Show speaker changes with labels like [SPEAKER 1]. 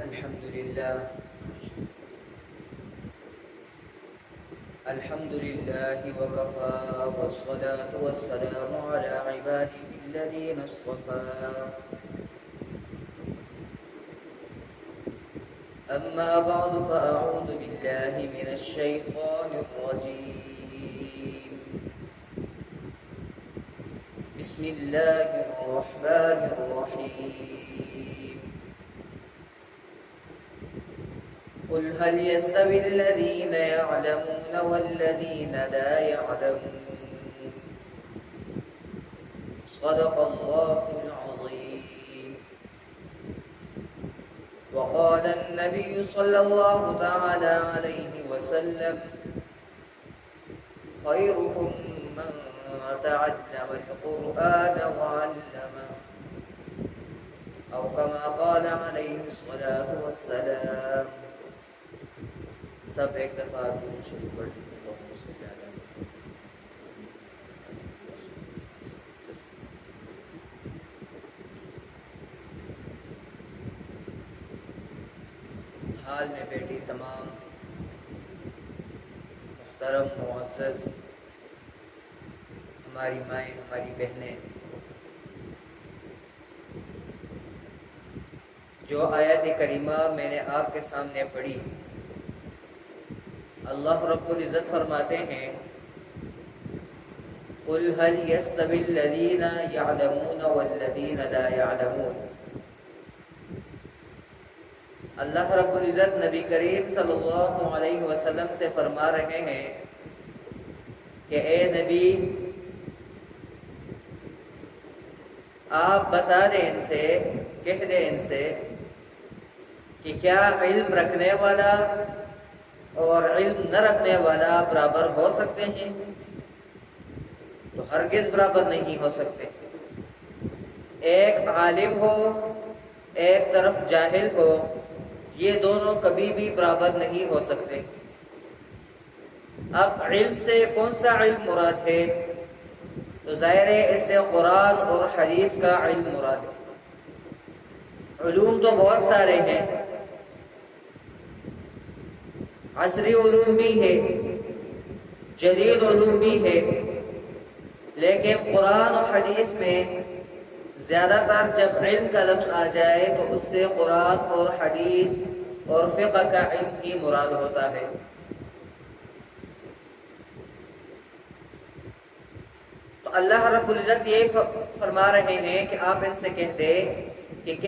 [SPEAKER 1] الحمد لله وكفى والصلاة والسلام على عباده الذين اصطفى أما بعد فأعوذ بالله من الشيطان الرجيم بسم الله الرحمن الرحيم قل هل يستوي الذين يعلمون والذين لا يعلمون صدق الله العظيم. وقال النبي صلى الله تعالى عليه وسلم خيركم من تعلم القرآن وعلمه أو كما قال عليه الصلاة والسلام. سب ایک دفعہ شروع کر دیں. حال میں بیٹھی تمام محترم معزز ہماری مائیں، ہماری بہنیں، جو آیت کریمہ میں نے آپ کے سامنے پڑھی، اللہ رب العزت فرماتے ہیں قل هل يستوي الذين يعلمون والذين لا يعلمون. اللہ رب العزت نبی کریم صلی اللہ علیہ وسلم سے فرما رہے ہیں کہ اے نبی، آپ بتا دیں ان سے، کہہ دیں ان سے کہ کیا علم رکھنے والا اور علم نہ رکھنے والا برابر ہو سکتے ہیں؟ تو ہرگز برابر نہیں ہو سکتے. ایک عالم ہو، ایک طرف جاہل ہو، یہ دونوں کبھی بھی برابر نہیں ہو سکتے. اب علم سے کون سا علم مراد ہے؟ تو ظاہر ہے اس سے قرآن اور حدیث کا علم مراد ہے. علوم تو بہت سارے ہیں، عصری علوم بھی ہے، جدید علوم بھی ہے، لیکن قرآن اور حدیث میں زیادہ تر جب علم کا لفظ آ جائے تو اس سے قرآن اور حدیث اور فقہ کا علم ہی مراد ہوتا ہے. تو اللہ رب العزت یہ فرما رہے ہیں کہ آپ ان سے کہہ دیں کہ